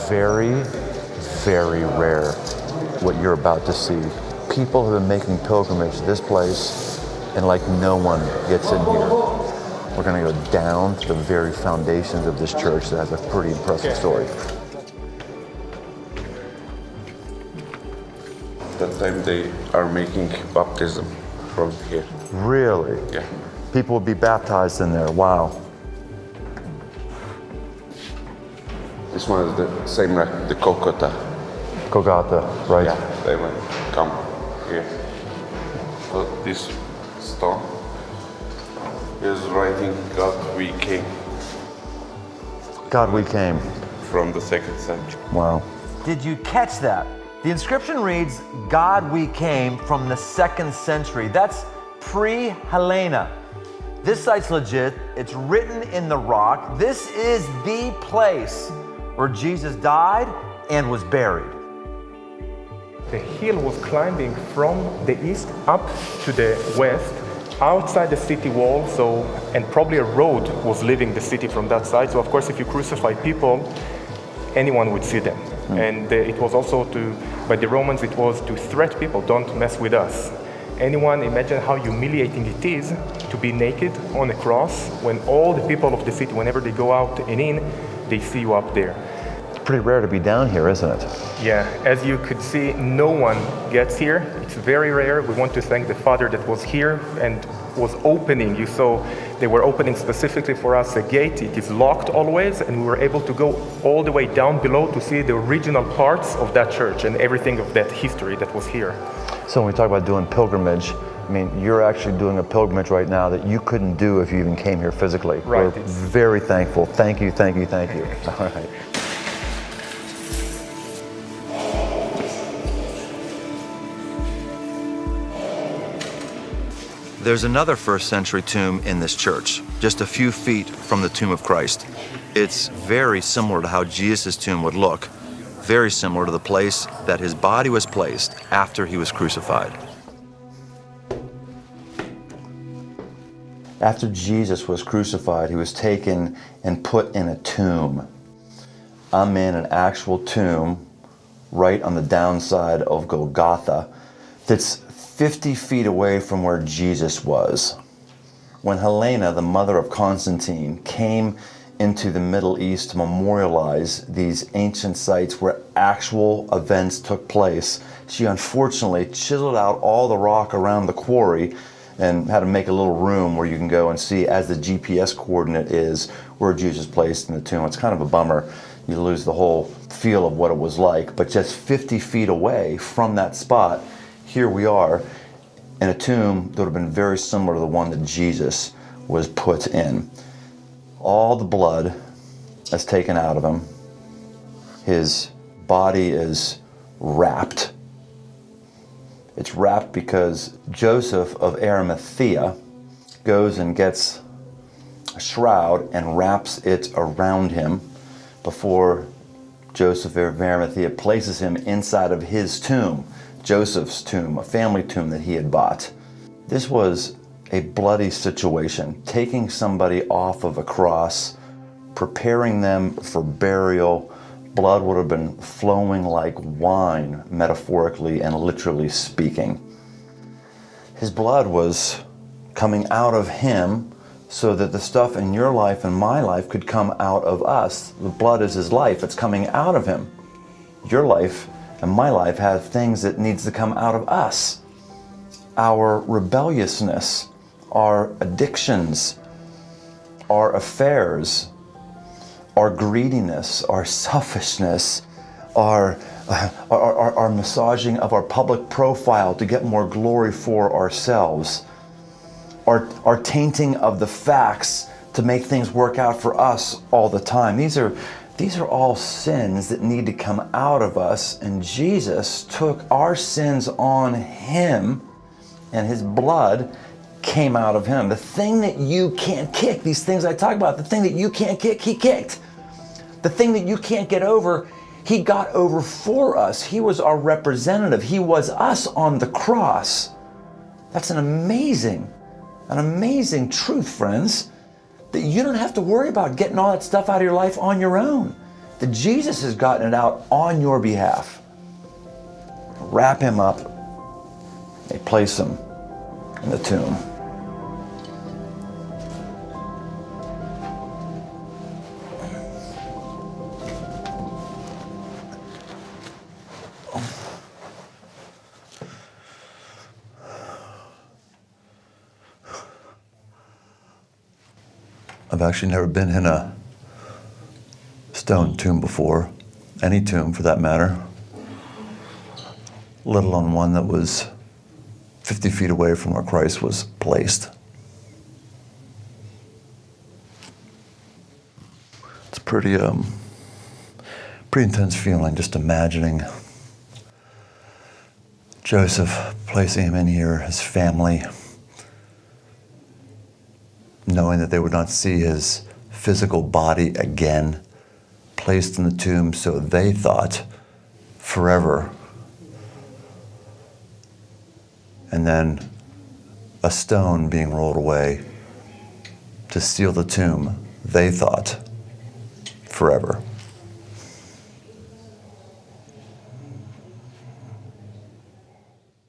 very, very rare what you're about to see. People have been making pilgrimage to this place, and like no one gets in here. We're going to go down to the very foundations of this church that has a pretty impressive story. That time they are making baptism from here. Really? Yeah. People will be baptized in there. Wow. This one is the same like the Kokota. Golgotha, right? Yeah, they will come here. So this stone is writing God we came God, we came. from the 2nd century. Wow. Did you catch that? The inscription reads, God we came from the 2nd century. That's pre-Helena. This site's legit. It's written in the rock. This is the place where Jesus died and was buried. The hill was climbing from the east up to the west, outside the city wall, and probably a road was leaving the city from that side. So of course, if you crucify people, anyone would see them. And it was also by the Romans, it was to threat people, don't mess with us. Anyone, imagine how humiliating it is to be naked on a cross when all the people of the city, whenever they go out and in, they see you up there. Pretty rare to be down here, isn't it? Yeah, as you could see, no one gets here. It's very rare. We want to thank the Father that was here and was opening. You saw they were opening specifically for us a gate. It is locked always, and we were able to go all the way down below to see the original parts of that church and everything of that history that was here. So when we talk about doing pilgrimage, I mean, you're actually doing a pilgrimage right now that you couldn't do if you even came here physically. Right. We're very thankful. Thank you, thank you, thank you. All right. There's another 1st century tomb in this church, just a few feet from the tomb of Christ. It's very similar to how Jesus' tomb would look, very similar to the place that his body was placed after he was crucified. After Jesus was crucified, he was taken and put in a tomb. I'm in an actual tomb right on the downside of Golgotha that's 50 feet away from where Jesus was. When Helena, the mother of Constantine, came into the Middle East to memorialize these ancient sites where actual events took place, she unfortunately chiseled out all the rock around the quarry and had to make a little room where you can go and see, as the GPS coordinate is, where Jesus placed in the tomb. It's kind of a bummer. You lose the whole feel of what it was like. But just 50 feet away from that spot, here we are in a tomb that would have been very similar to the one that Jesus was put in. All the blood is taken out of him. His body is wrapped. It's wrapped because Joseph of Arimathea goes and gets a shroud and wraps it around him before Joseph of Arimathea places him inside of his tomb, Joseph's tomb, a family tomb that he had bought. This was a bloody situation, taking somebody off of a cross, preparing them for burial. Blood would have been flowing like wine, metaphorically and literally speaking. His blood was coming out of him so that the stuff in your life and my life could come out of us. The blood is his life. It's coming out of him. Your life and my life have things that needs to come out of us. Our rebelliousness, our addictions, our affairs, our greediness, our selfishness, our massaging of our public profile to get more glory for ourselves, our tainting of the facts to make things work out for us all the time. These are all sins that need to come out of us, and Jesus took our sins on him, and his blood came out of him. The thing that you can't kick, these things I talk about, the thing that you can't kick, he kicked. The thing that you can't get over, he got over for us. He was our representative. He was us on the cross. That's an amazing truth, friends, that you don't have to worry about getting all that stuff out of your life on your own. that Jesus has gotten it out on your behalf. Wrap him up. They place him in the tomb. I've actually never been in a stone tomb before, any tomb for that matter, let alone one that was 50 feet away from where Christ was placed. It's pretty intense feeling just imagining Joseph placing him in here, his family, knowing that they would not see his physical body again, placed in the tomb, so they thought, forever. And then a stone being rolled away to seal the tomb, they thought, forever.